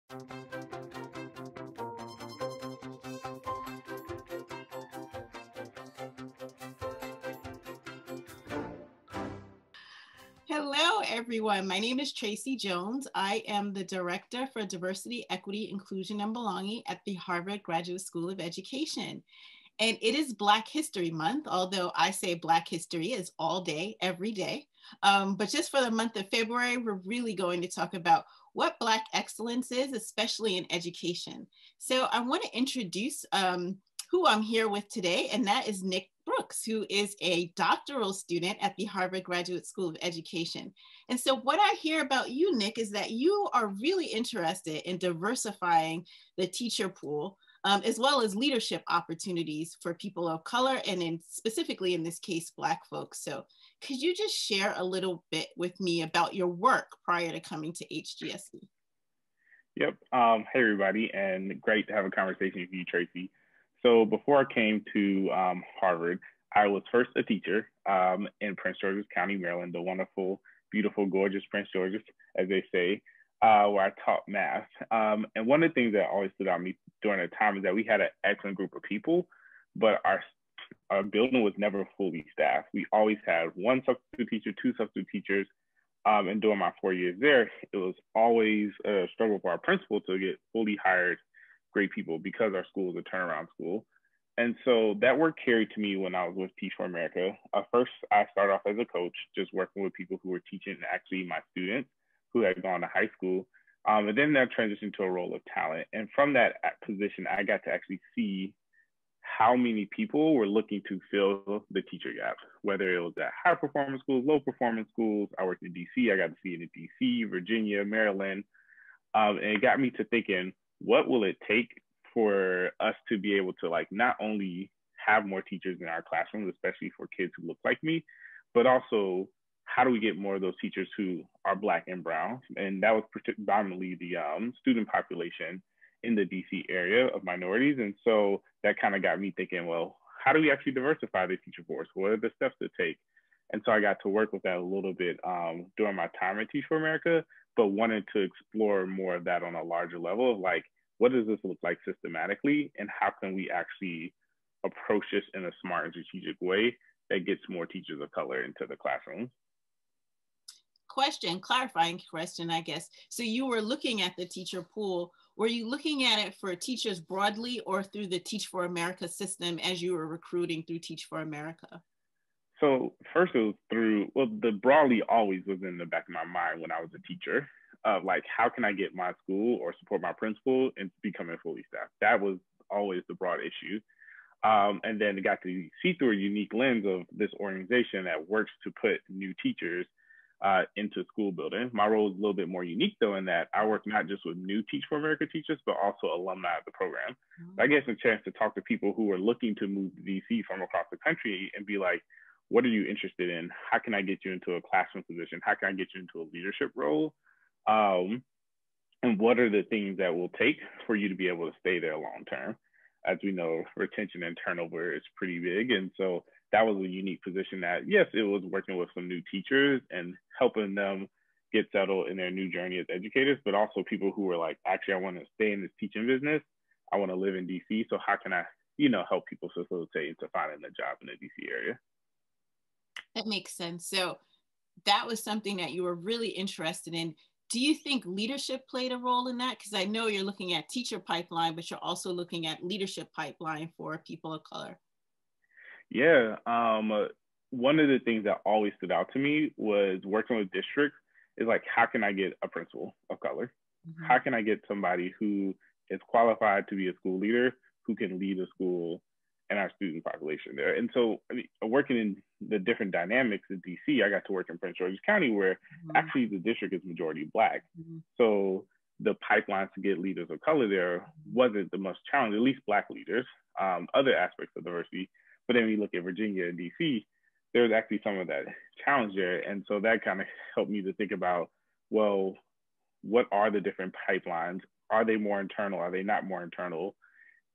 Hello, everyone. My name is Tracie Jones. I am the Director for Diversity, Equity, Inclusion, and Belonging at the Harvard Graduate School of Education. And it is Black History Month, although I say Black history is all day, every day. But just for the month of February, we're really going to talk about what Black excellence is, especially in education. So I want to introduce who I'm here with today, and that is Nick Brooks, who is a doctoral student at the Harvard Graduate School of Education. And so what I hear about you, Nick, is that you are really interested in diversifying the teacher pool, as well as leadership opportunities for people of color, and specifically in this case, Black folks. So could you just share a little bit with me about your work prior to coming to HGSE? Yep. Hey, everybody, and great to have a conversation with you, Tracie. So before I came to Harvard, I was first a teacher in Prince George's County, Maryland, the wonderful, beautiful, gorgeous Prince George's, as they say, where I taught math. And one of the things that always stood out to me during that time is that we had an excellent group of people, but our building was never fully staffed. We always had one substitute teacher, two substitute teachers. And during my 4 years there, it was always a struggle for our principal to get fully hired great people because our school is a turnaround school. And so that work carried to me when I was with Teach for America. First, I started off as a coach, just working with people who were teaching actually my students who had gone to high school. And then that transitioned to a role of talent. And from that position, I got to actually see how many people were looking to fill the teacher gap, whether it was at high performance schools, low performance schools. I worked in DC, I got to see it in DC, Virginia, Maryland. And it got me to thinking, what will it take for us to be able to not only have more teachers in our classrooms, especially for kids who look like me, but also how do we get more of those teachers who are Black and brown? And that was predominantly the student population in the DC area of minorities. And so that kind of got me thinking, well, how do we actually diversify the teacher force? What are the steps to take? And so I got to work with that a little bit during my time at Teach for America, but wanted to explore more of that on a larger level of what does this look like systematically, and how can we actually approach this in a smart and strategic way that gets more teachers of color into the classroom? Clarifying question, I guess. So you were looking at the teacher pool. Were you looking at it for teachers broadly or through the Teach for America system as you were recruiting through Teach for America? So first it was through, the broadly always was in the back of my mind when I was a teacher of how can I get my school or support my principal into becoming fully staffed? That was always the broad issue. And then got to see through a unique lens of this organization that works to put new teachers into school building. My role is a little bit more unique though, in that I work not just with new Teach for America teachers, but also alumni of the program. Mm-hmm. I get a chance to talk to people who are looking to move to DC from across the country and be like, what are you interested in? How can I get you into a classroom position? How can I get you into a leadership role? And what are the things that will take for you to be able to stay there long term? As we know, retention and turnover is pretty big. And so that was a unique position that, yes, it was working with some new teachers and helping them get settled in their new journey as educators, but also people who were like, actually, I want to stay in this teaching business. I want to live in DC. So how can I, help people facilitate into finding a job in the DC area? That makes sense. So that was something that you were really interested in. Do you think leadership played a role in that? Because I know you're looking at teacher pipeline, but you're also looking at leadership pipeline for people of color. Yeah. One of the things that always stood out to me was working with districts is how can I get a principal of color? Mm-hmm. How can I get somebody who is qualified to be a school leader, who can lead a school and our student population there? And so working in the different dynamics in DC, I got to work in Prince George's County where mm-hmm. actually the district is majority Black. Mm-hmm. So the pipelines to get leaders of color there wasn't the most challenging, at least Black leaders, other aspects of diversity. But then we look at Virginia and DC, there's actually some of that challenge there. And so that kind of helped me to think about, well, what are the different pipelines? Are they more internal? Are they not more internal?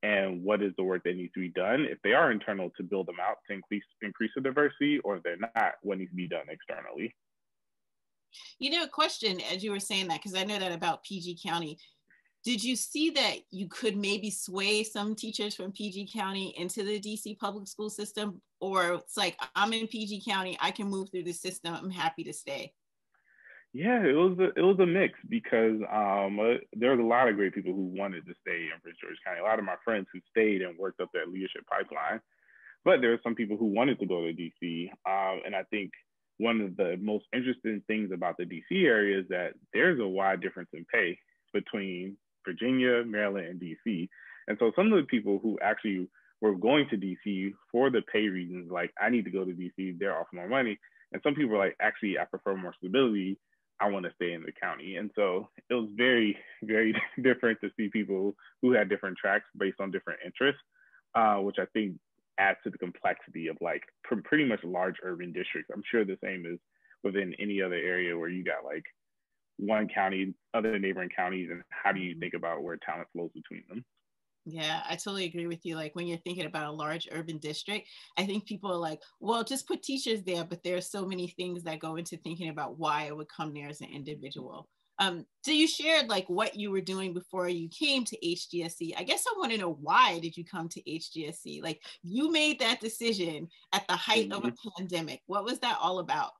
And what is the work that needs to be done? If they are internal, to build them out to increase the diversity, or if they're not, what needs to be done externally? A question as you were saying that, because I know that about PG County, Did you see that you could maybe sway some teachers from PG County into the DC public school system? Or it's like, I'm in PG County, I can move through the system, I'm happy to stay? Yeah, it was a mix because there was a lot of great people who wanted to stay in Prince George County. A lot of my friends who stayed and worked up that leadership pipeline, but there were some people who wanted to go to DC. And I think one of the most interesting things about the DC area is that there's a wide difference in pay between Virginia, Maryland, and DC. And so some of the people who actually were going to DC for the pay reasons, like I need to go to DC, they're offering more money. And some people are like, actually, I prefer more stability. I want to stay in the county. And so it was very, very different to see people who had different tracks based on different interests, which I think adds to the complexity of like pretty much large urban districts. I'm sure the same is within any other area where you got like one county, other neighboring counties, and how do you think about where talent flows between them? Yeah, I totally agree with you. Like when you're thinking about a large urban district, I think people are like, well, just put teachers there, but there are so many things that go into thinking about why I would come there as an individual. So you shared like what you were doing before you came to HGSE. I guess I want to know, why did you come to HGSE? Like you made that decision at the height of a pandemic. What was that all about?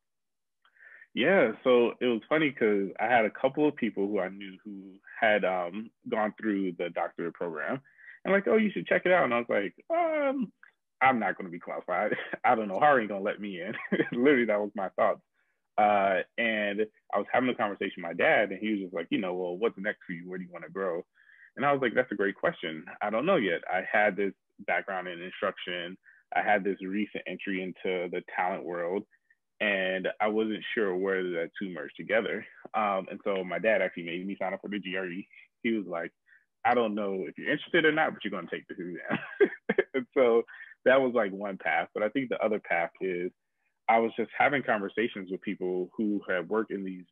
Yeah, so it was funny because I had a couple of people who I knew who had gone through the doctorate program and like, oh, you should check it out. And I was like, I'm not going to be qualified. I don't know. How are you going to let me in? Literally, that was my thoughts. And I was having a conversation with my dad, and he was just like, well, what's next for you? Where do you want to grow? And I was like, that's a great question. I don't know yet. I had this background in instruction. I had this recent entry into the talent world, and I wasn't sure where the two merged together. And so my dad actually made me sign up for the GRE. He was like, I don't know if you're interested or not, but you're going to take this exam. And so that was like one path. But I think the other path is I was just having conversations with people who had worked in these,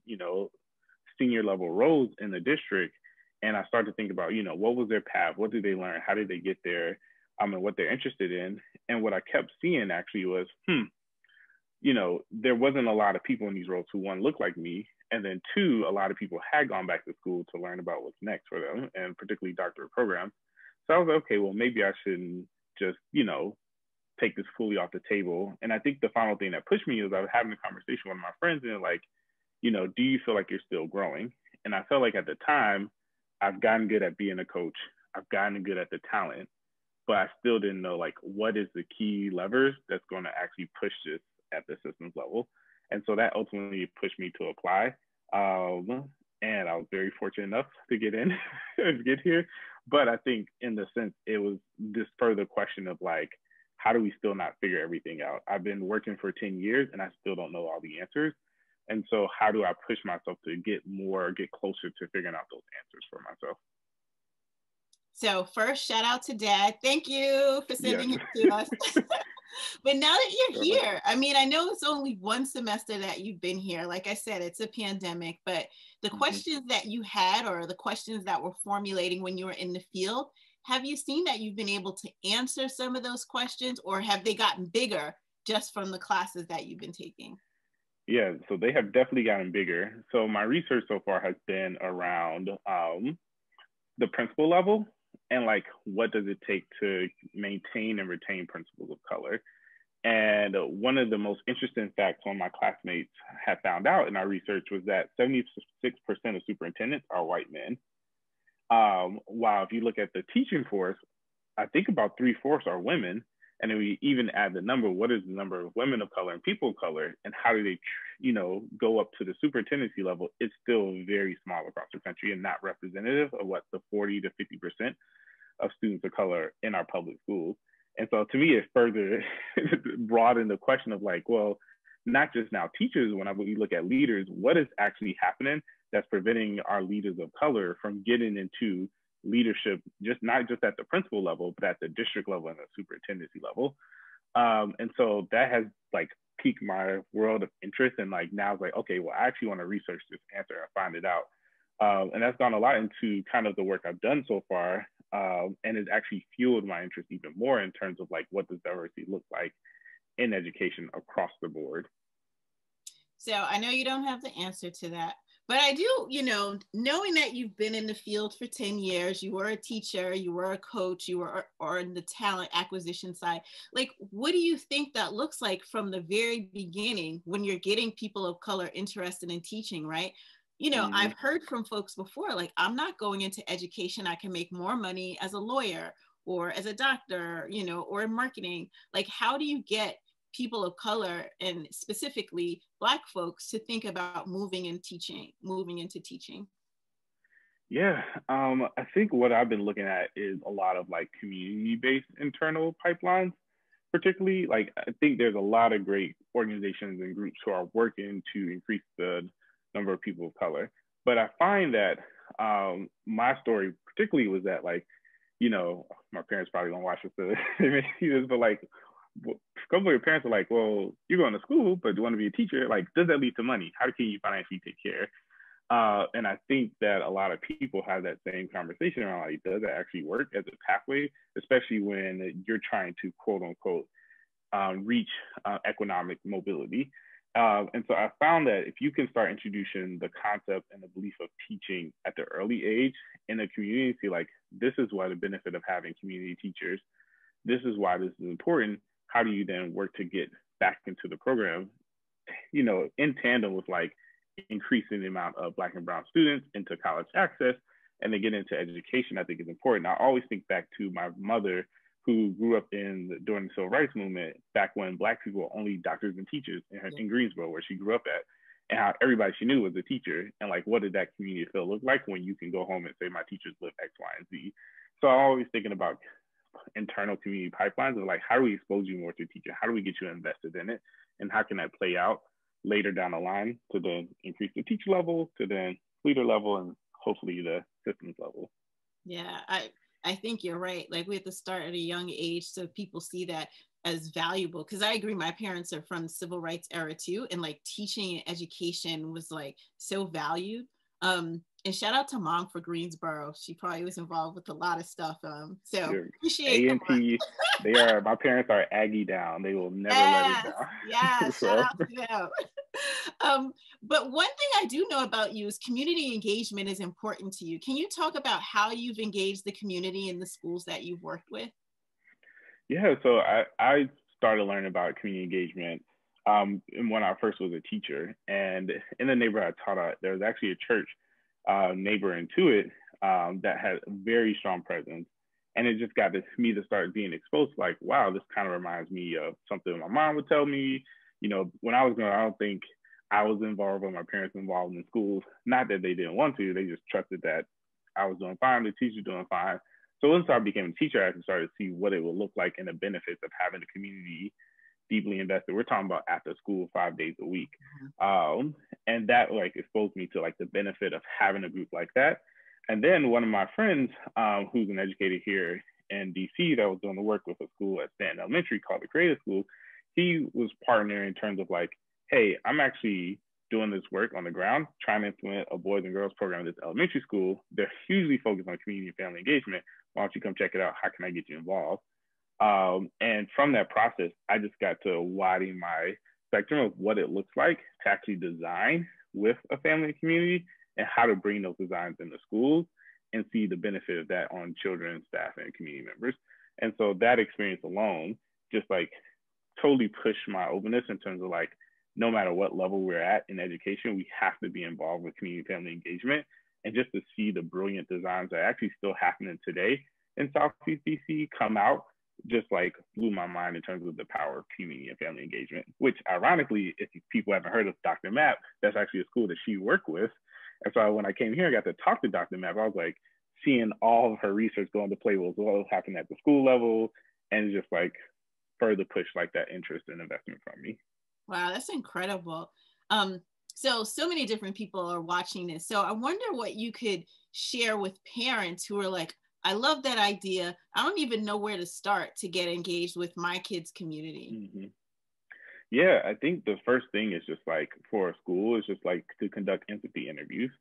senior level roles in the district. And I started to think about, what was their path? What did they learn? How did they get there? And what they're interested in. And what I kept seeing actually was, there wasn't a lot of people in these roles who, one, looked like me, and then two, a lot of people had gone back to school to learn about what's next for them, and particularly doctorate programs. So I was like, okay, well, maybe I shouldn't just, take this fully off the table. And I think the final thing that pushed me was I was having a conversation with my friends, and they're like, do you feel like you're still growing? And I felt like at the time, I've gotten good at being a coach. I've gotten good at the talent, but I still didn't know like what is the key levers that's going to actually push this at the systems level. And so that ultimately pushed me to apply. And I was very fortunate enough to get in and get here. But I think in the sense, it was this further question of like, how do we still not figure everything out? I've been working for 10 years and I still don't know all the answers. And so how do I push myself to get closer to figuring out those answers for myself? So first, shout out to Dad. Thank you for sending him to us. But now that you're here, I mean, I know it's only one semester that you've been here. Like I said, it's a pandemic, but the questions that you had, or the questions that were formulating when you were in the field, have you seen that you've been able to answer some of those questions, or have they gotten bigger just from the classes that you've been taking? Yeah, so they have definitely gotten bigger. So my research so far has been around the principal level, and like what does it take to maintain and retain principals of color. And one of the most interesting facts one of my classmates had found out in our research was that 76% of superintendents are white men. While if you look at the teaching force, I think about 3/4 are women. And then we even add the number, what is the number of women of color and people of color, and how do they, go up to the superintendency level? It's still very small across the country and not representative of what the 40 to 50% of students of color in our public schools. And so to me, it further broadened the question of like, well, not just now teachers, when we look at leaders, what is actually happening that's preventing our leaders of color from getting into leadership, not just at the principal level, but at the district level and the superintendency level. And so that has like piqued my world of interest. And like now it's like, okay, well, I actually want to research this answer and find it out. And that's gone a lot into kind of the work I've done so far. And it's actually fueled my interest even more in terms of like, what does diversity look like in education across the board? So I know you don't have the answer to that, But I do, knowing that you've been in the field for 10 years, you were a teacher, you were a coach, you were or in the talent acquisition side, like, what do you think that looks like from the very beginning when you're getting people of color interested in teaching, right? I've heard from folks before, like, I'm not going into education. I can make more money as a lawyer or as a doctor, or in marketing. Like, how do you get people of color and specifically Black folks to think about moving into teaching? Yeah, I think what I've been looking at is a lot of like community-based internal pipelines, particularly. Like, I think there's a lot of great organizations and groups who are working to increase the number of people of color. But I find that my story particularly was that, like, my parents probably don't watch this, so they may see this, but like, a couple of your parents are like, well, you're going to school, but do you want to be a teacher? Like, does that lead to money? How can you financially take care? And I think that a lot of people have that same conversation around, like, does it actually work as a pathway, especially when you're trying to quote unquote reach economic mobility. And so I found that if you can start introducing the concept and the belief of teaching at the early age in the community, like, this is why the benefit of having community teachers, this is why this is important. How do you then work to get back into the program, in tandem with like increasing the amount of Black and brown students into college access and then get into education, I think is important. I always think back to my mother, who grew up during the civil rights movement, back when Black people were only doctors and teachers in Greensboro, where she grew up at, and how everybody she knew was a teacher. And like, what did that community feel look like when you can go home and say, my teachers live X, Y, and Z? So I'm always thinking about internal community pipelines of like, how do we expose you more to teaching? How do we get you invested in it? And how can that play out later down the line to then increase the teacher level, to then leader level, and hopefully the systems level? Yeah, I think you're right. Like, we have to start at a young age so people see that as valuable. Because I agree, my parents are from the civil rights era too, and like teaching and education was like so valued. And shout out to Mom for Greensboro. She probably was involved with a lot of stuff. So Yeah. appreciate A&T, my parents are Aggie down. They will never let us down. Yeah, So. shout out to them. But one thing I do know about you is community engagement is important to you. Can you talk about how you've engaged the community in the schools that you've worked with? Yeah, so I started learning about community engagement when I first was a teacher. And in the neighborhood I taught at, there was actually a church neighboring to it that had a very strong presence. And it just got me to start being exposed to, like, wow, this kind of reminds me of something my mom would tell me. When I was growing up, I don't think I was involved or my parents were involved in schools. Not that they didn't want to, they just trusted that I was doing fine, the teacher doing fine. So once I became a teacher, I actually started to see what it would look like and the benefits of having the community deeply invested. We're talking about after school, 5 days a week. And that like exposed me to like the benefit of having a group like that. And then one of my friends, who's an educator here in DC that was doing the work with a school at Stanton Elementary called the Creative School, he was partnering in terms of like, hey, I'm actually doing this work on the ground, trying to implement a boys and girls program at this elementary school. They're hugely focused on community and family engagement. Why don't you come check it out? How can I get you involved? And from that process, I just got to widen my spectrum of what it looks like to actually design with a family and community and how to bring those designs into schools and see the benefit of that on children, staff, and community members. And so that experience alone just like totally pushed my openness in terms of like, no matter what level we're at in education, we have to be involved with community family engagement. And just to see the brilliant designs that are actually still happening today in Southeast DC come out just like blew my mind in terms of the power of community and family engagement, which ironically, if people haven't heard of Dr. Mapp, that's actually a school that she worked with. And so when I came here, I got to talk to Dr. Mapp. I was like seeing all of her research go into play with what was happening at the school level and just like further push like that interest and investment from me. Wow, that's incredible. So many different people are watching this. So I wonder what you could share with parents who are like, I love that idea. I don't even know where to start to get engaged with my kids' community. Mm-hmm. Yeah, I think the first thing is just like for a school is just like to conduct empathy interviews.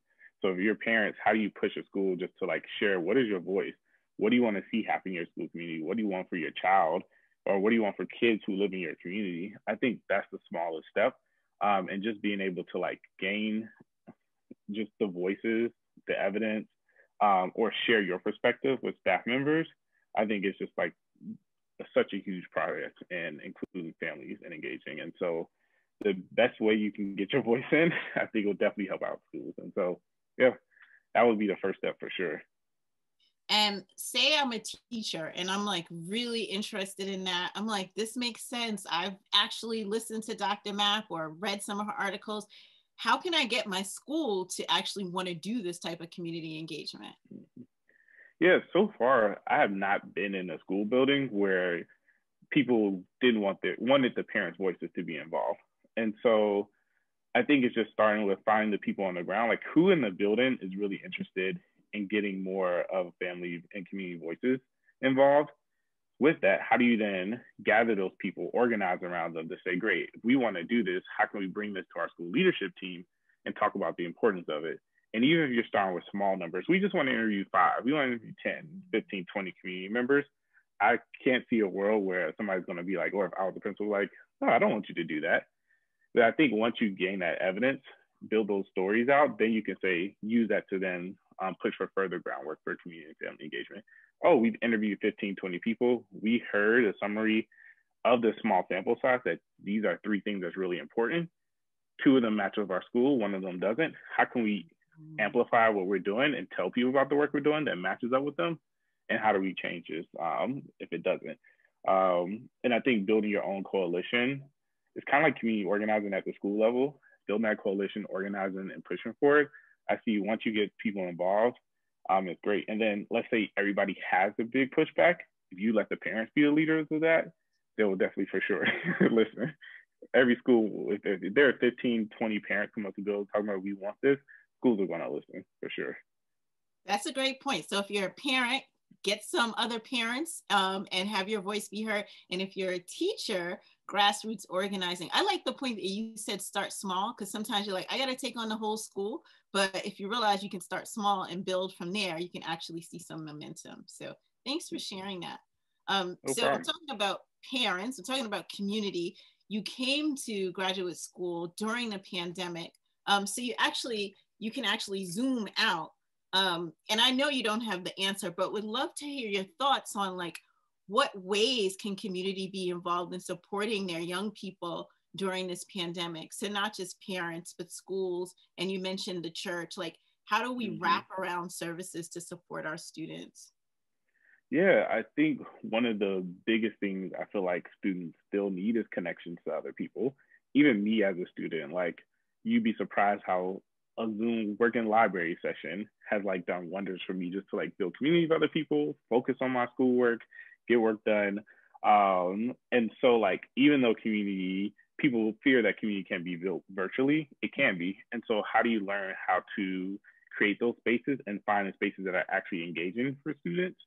So if you're parents, how do you push a school just to like share what is your voice? What do you want to see happen in your school community? What do you want for your child? Or what do you want for kids who live in your community? I think that's the smallest step. And just being able to like gain just the voices, the evidence, or share your perspective with staff members, I think it's just like such a huge progress in including families and engaging. And so the best way you can get your voice in, I think will definitely help out schools. And so, yeah, that would be the first step for sure. And say I'm a teacher and I'm like really interested in that. I'm like, this makes sense. I've actually listened to Dr. Mapp or read some of her articles. How can I get my school to actually want to do this type of community engagement? Yeah, so far I have not been in a school building where people didn't wanted the parents' voices to be involved. And so I think it's just starting with finding the people on the ground, like who in the building is really interested in getting more of family and community voices involved. With that, how do you then gather those people, organize around them to say, great, if we want to do this, how can we bring this to our school leadership team and talk about the importance of it? And even if you're starting with small numbers, we just want to interview 5, we want to interview 10, 15, 20 community members. I can't see a world where somebody's going to be like, or if I was the principal, like, no, I don't want you to do that. But I think once you gain that evidence, build those stories out, then you can say, use that to then push for further groundwork for community and family engagement. Oh, we've interviewed 15, 20 people. We heard a summary of the small sample size that these are 3 things that's really important. 2 of them match with our school, 1 of them doesn't. How can we amplify what we're doing and tell people about the work we're doing that matches up with them? And how do we change this if it doesn't? And I think building your own coalition is kind of like community organizing at the school level, building that coalition, organizing and pushing for it. I see once you get people involved, it's great. And then let's say everybody has a big pushback. If you let the parents be the leaders of that, they will definitely for sure listen. Every school, if there are 15, 20 parents come up to build talking about we want this, schools are going to listen for sure. That's a great point. So if you're a parent, get some other parents and have your voice be heard. And if you're a teacher, grassroots organizing. I like the point that you said start small, because sometimes you're like, I got to take on the whole school. But if you realize you can start small and build from there, you can actually see some momentum. So thanks for sharing that. No so problem. we're talking about parents, we're talking about community. You came to graduate school during the pandemic. So you can actually zoom out. And I know you don't have the answer, but would love to hear your thoughts on like, what ways can community be involved in supporting their young people during this pandemic? So not just parents, but schools, and you mentioned the church, like how do we wrap around services to support our students? Yeah, I think one of the biggest things I feel like students still need is connections to other people. Even me as a student, like you'd be surprised how a Zoom working library session has like done wonders for me just to like build community with other people, focus on my schoolwork, get work done. And so like, even though people fear that community can be built virtually, it can be. And so how do you learn how to create those spaces and find the spaces that are actually engaging for students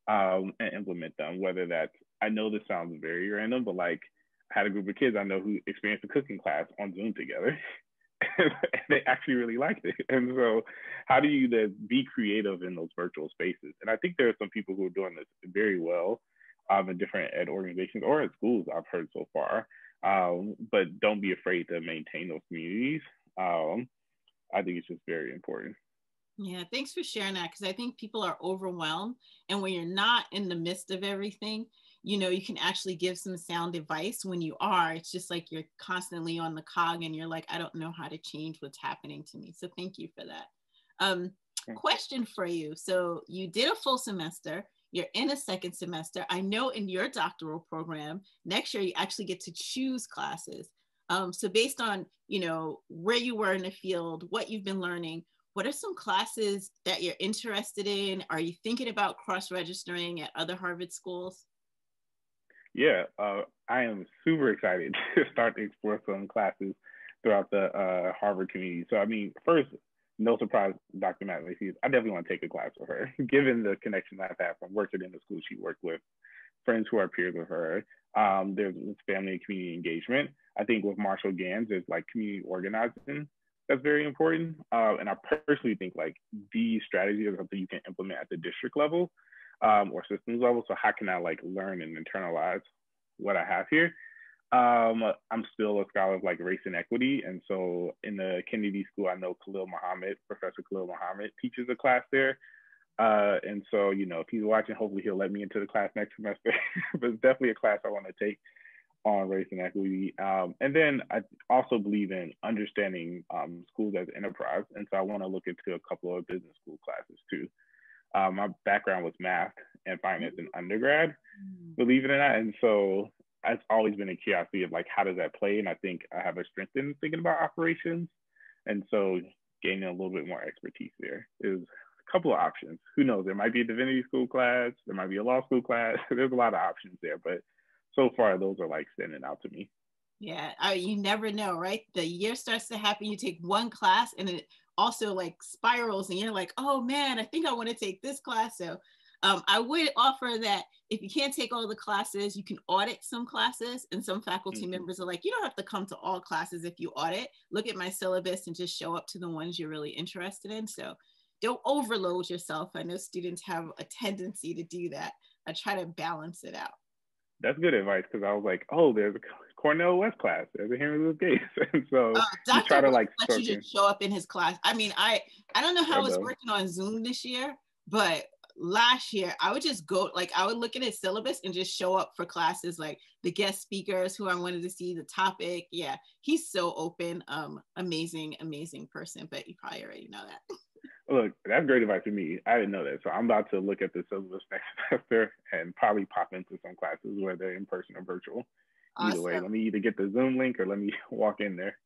and implement them? Whether that's, I know this sounds very random, but like I had a group of kids I know who experienced a cooking class on Zoom together. And they actually really liked it. And so how do you then be creative in those virtual spaces? And I think there are some people who are doing this very well in different ed organizations or at schools I've heard so far. But don't be afraid to maintain those communities. I think it's just very important. Yeah, thanks for sharing that, because I think people are overwhelmed. And when you're not in the midst of everything, you can actually give some sound advice. When you are, it's just like you're constantly on the cog and you're like, I don't know how to change what's happening to me. So thank you for that. Question for you. So you did a full semester, you're in a second semester. I know in your doctoral program, next year you actually get to choose classes. So based on, where you were in the field, what you've been learning, what are some classes that you're interested in? Are you thinking about cross-registering at other Harvard schools? Yeah, I am super excited to start to explore some classes throughout the Harvard community. So, I mean, first, no surprise, Dr. Matt Tracies, I definitely want to take a class with her, given the connection I've had from working in the school she worked with, friends who are peers with her. There's family and community engagement. I think with Marshall Gans, there's like community organizing that's very important. And I personally think like these strategies are something you can implement at the district level or systems level. So how can I like learn and internalize what I have here? I'm still a scholar of like race and equity. And so in the Kennedy School, I know Professor Khalil Muhammad teaches a class there. And so, you know, if he's watching, hopefully he'll let me into the class next semester. But it's definitely a class I want to take on race and equity. And then I also believe in understanding schools as enterprise. And so I want to look into a couple of business school classes too. My background was math and finance in undergrad, believe it or not. And so it's always been a curiosity of like, how does that play? And I think I have a strength in thinking about operations. And so gaining a little bit more expertise there is a couple of options. Who knows? There might be a divinity school class. There might be a law school class. There's a lot of options there, but so far those are like standing out to me. Yeah, you never know, right? The year starts to happen, you take one class and it also like spirals and you're like, oh man, I think I want to take this class. So I would offer that if you can't take all the classes, you can audit some classes, and some faculty members are like, you don't have to come to all classes if you audit. Look at my syllabus and just show up to the ones you're really interested in. So don't overload yourself. I know students have a tendency to do that. I try to balance it out. That's good advice, because I was like, oh, there's a Cornell West class, there's a Henry Louis Gates. And so you try to like let you just show up in his class. I mean, I don't know how it's working on Zoom this year, but last year I would just go, like I would look at his syllabus and just show up for classes, like the guest speakers who I wanted to see, the topic. Yeah, he's so open. Amazing person, but you probably already know that. Look, that's great advice for me. I didn't know that. So I'm about to look at the syllabus next semester and probably pop into some classes, whether they're in person or virtual. Awesome. Either way, let me either get the Zoom link or let me walk in there.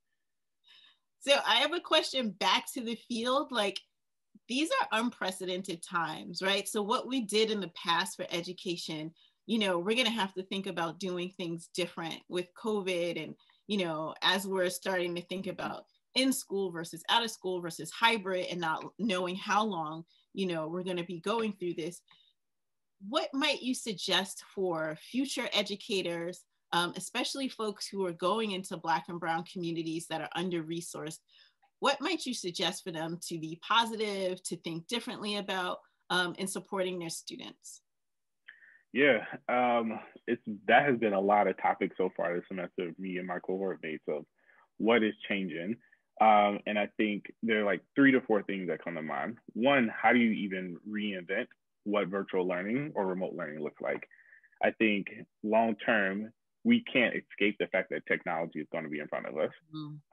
So I have a question back to the field. Like, these are unprecedented times, right? So what we did in the past for education, you know, we're going to have to think about doing things different with COVID. And, you know, as we're starting to think about in school versus out of school versus hybrid and not knowing how long, you know, we're going to be going through this. What might you suggest for future educators, especially folks who are going into Black and Brown communities that are under-resourced? What might you suggest for them to be positive, to think differently about in supporting their students? Yeah, that has been a lot of topics so far this semester of me and my cohort mates of what is changing. And I think there are like 3 to 4 things that come to mind. One, how do you even reinvent what virtual learning or remote learning looks like? I think long term, we can't escape the fact that technology is going to be in front of us.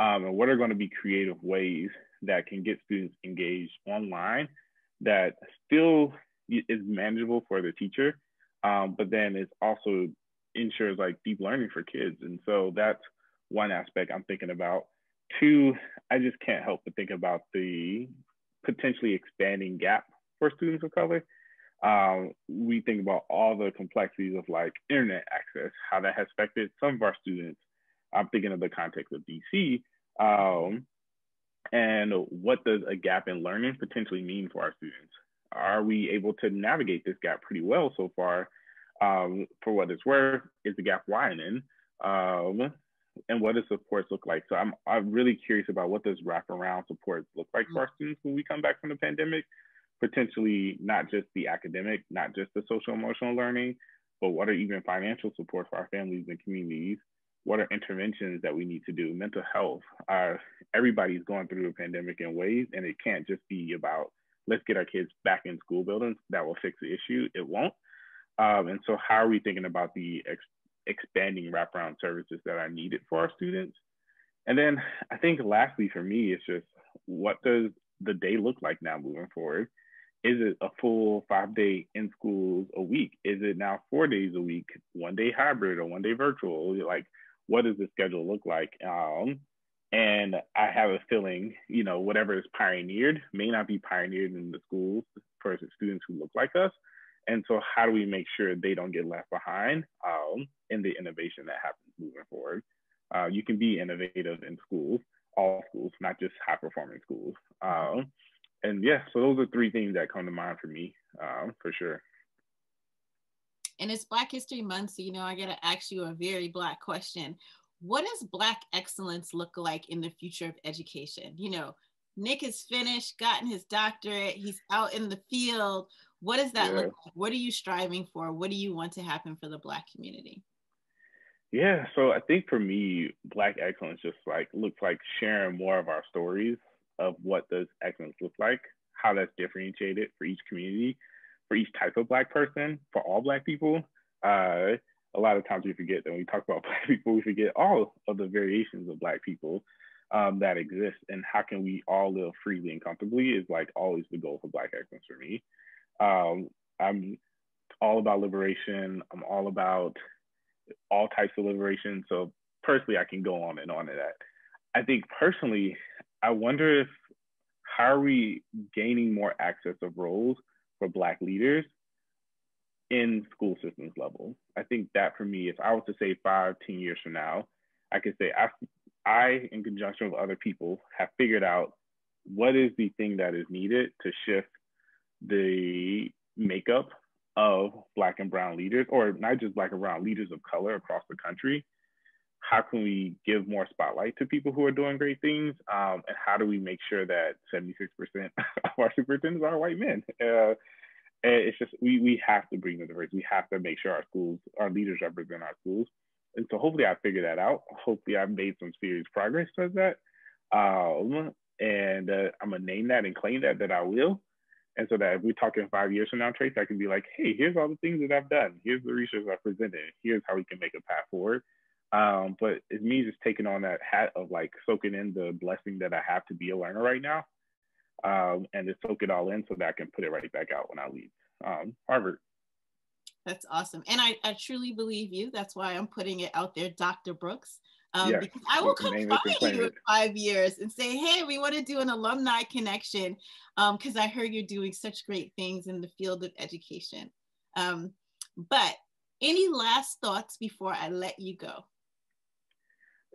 And what are going to be creative ways that can get students engaged online that still is manageable for the teacher, but then it also ensures like deep learning for kids. And so that's one aspect I'm thinking about. 2, I just can't help but think about the potentially expanding gap for students of color. We think about all the complexities of like internet access, how that has affected some of our students. I'm thinking of the context of DC, and what does a gap in learning potentially mean for our students? Are we able to navigate this gap pretty well so far? For what it's worth, is the gap widening? And what does supports look like? So I'm really curious about what does wraparound supports look like for our students when we come back from the pandemic. Potentially not just the academic, not just the social emotional learning, but what are even financial support for our families and communities? What are interventions that we need to do? Mental health. Everybody's going through a pandemic in ways, and it can't just be about, let's get our kids back in school buildings. That will fix the issue. It won't. And so how are we thinking about the expanding wraparound services that are needed for our students? And then I think lastly for me, it's just, what does the day look like now moving forward? Is it a full 5-day in schools a week? Is it now 4 days a week, 1 day hybrid or 1 day virtual? Like, what does the schedule look like? And I have a feeling, you know, whatever is pioneered may not be pioneered in the schools for students who look like us. And so how do we make sure they don't get left behind in the innovation that happens moving forward? You can be innovative in schools, all schools, not just high performing schools. And yeah, so those are 3 things that come to mind for me, for sure. And it's Black History Month, so, you know, I got to ask you a very Black question. What does Black excellence look like in the future of education? You know, Nick is finished, gotten his doctorate, he's out in the field. What does that look like? What are you striving for? What do you want to happen for the Black community? Yeah, so I think for me, Black excellence just like looks like sharing more of our stories of what does excellence look like, how that's differentiated for each community, for each type of Black person, for all Black people. Uh, a lot of times we forget that when we talk about Black people, we forget all of the variations of Black people that exist, and how can we all live freely and comfortably is like always the goal for Black excellence for me. I'm all about liberation. I'm all about all types of liberation. So personally, I can go on and on to that. I think personally, I wonder if how are we gaining more access of roles for Black leaders in school systems level? I think that for me, if I was to say 5, 10 years from now, I could say I, in conjunction with other people, have figured out what is the thing that is needed to shift the makeup of Black and Brown leaders, or not just Black and Brown leaders of color across the country. How can we give more spotlight to people who are doing great things? And how do we make sure that 76% of our superintendents are white men? And it's just, we have to bring the diversity. We have to make sure our schools, our leaders represent our schools. And so hopefully I figured that out. Hopefully I've made some serious progress towards that. And I'm gonna name that and claim that I will. And so that if we're talking 5 years from now, Trace, I can be like, hey, here's all the things that I've done. Here's the research I've presented. Here's how we can make a path forward. But it's me just taking on that hat of like soaking in the blessing that I have to be a learner right now, and to soak it all in so that I can put it right back out when I leave Harvard. That's awesome. And I truly believe you. That's why I'm putting it out there, Dr. Brooks. Yes, because I will come find you in 5 years and say, hey, we want to do an alumni connection, because I heard you're doing such great things in the field of education. But any last thoughts before I let you go?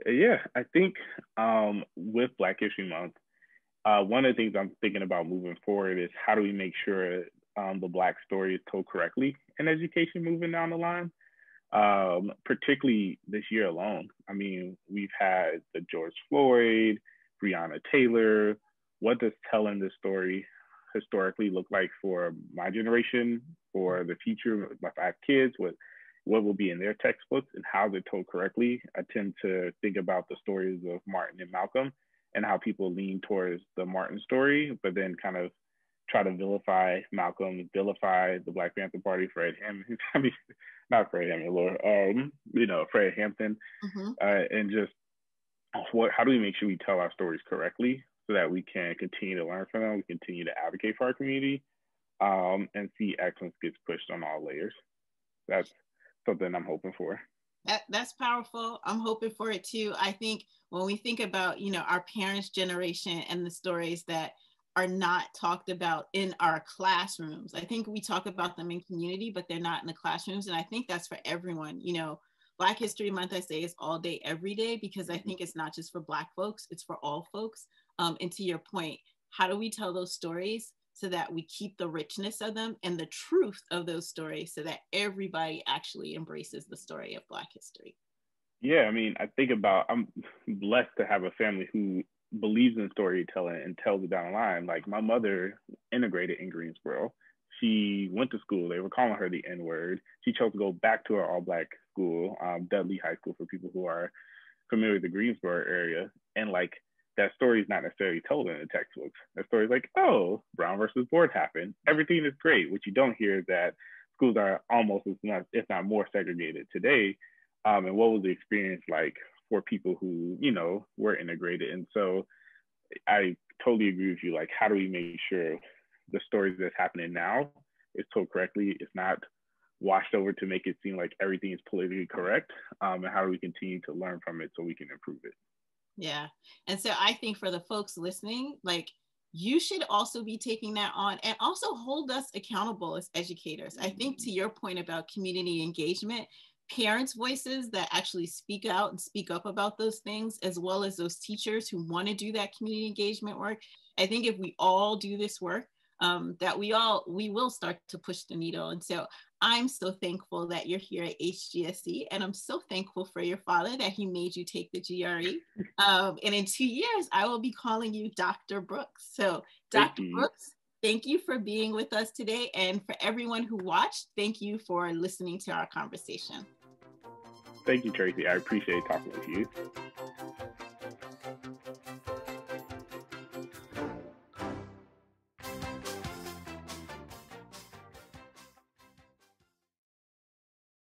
Yeah, I think with Black History Month, one of the things I'm thinking about moving forward is how do we make sure the Black story is told correctly in education moving down the line, particularly this year alone. I mean, we've had the George Floyd, Breonna Taylor. What does telling this story historically look like for my generation, for the future, if I have kids, what will be in their textbooks and how they're told correctly? I tend to think about the stories of Martin and Malcolm and how people lean towards the Martin story, but then kind of try to vilify Malcolm, vilify the Black Panther Party, Fred Hampton, I mean, not Fred Hampton, Lord, Fred Hampton, and just how do we make sure we tell our stories correctly so that we can continue to learn from them, we continue to advocate for our community, and see excellence gets pushed on all layers. That's something I'm hoping for. That's powerful. I'm hoping for it too. I think when we think about, our parents' generation and the stories that are not talked about in our classrooms, I think we talk about them in community, but they're not in the classrooms. And I think that's for everyone. Black History Month, I say, is all day, every day, because I think it's not just for Black folks, it's for all folks. And to your point, how do we tell those stories so that we keep the richness of them and the truth of those stories so that everybody actually embraces the story of Black history? Yeah, I mean, I think about, I'm blessed to have a family who believes in storytelling and tells it down the line. Like my mother integrated in Greensboro. She went to school. They were calling her the N-word. She chose to go back to her all-Black school, Dudley High School, for people who are familiar with the Greensboro area. And like, that story is not necessarily told in the textbooks. That story is like, oh, Brown versus Board happened. Everything is great. What you don't hear is that schools are almost, if not more segregated today. And what was the experience like for people who, were integrated? And so I totally agree with you. Like, how do we make sure the stories that's happening now is told correctly? It's not washed over to make it seem like everything is politically correct. And how do we continue to learn from it so we can improve it? Yeah. And so I think for the folks listening, like, you should also be taking that on and also hold us accountable as educators. I think to your point about community engagement, parents' voices that actually speak out and speak up about those things, as well as those teachers who want to do that community engagement work. I think if we all do this work, that we will start to push the needle. And so I'm so thankful that you're here at HGSE, and I'm so thankful for your father that he made you take the GRE. And in 2 years, I will be calling you Dr. Brooks. So Dr. Brooks, thank you for being with us today. And for everyone who watched, thank you for listening to our conversation. Thank you, Tracie. I appreciate talking with you.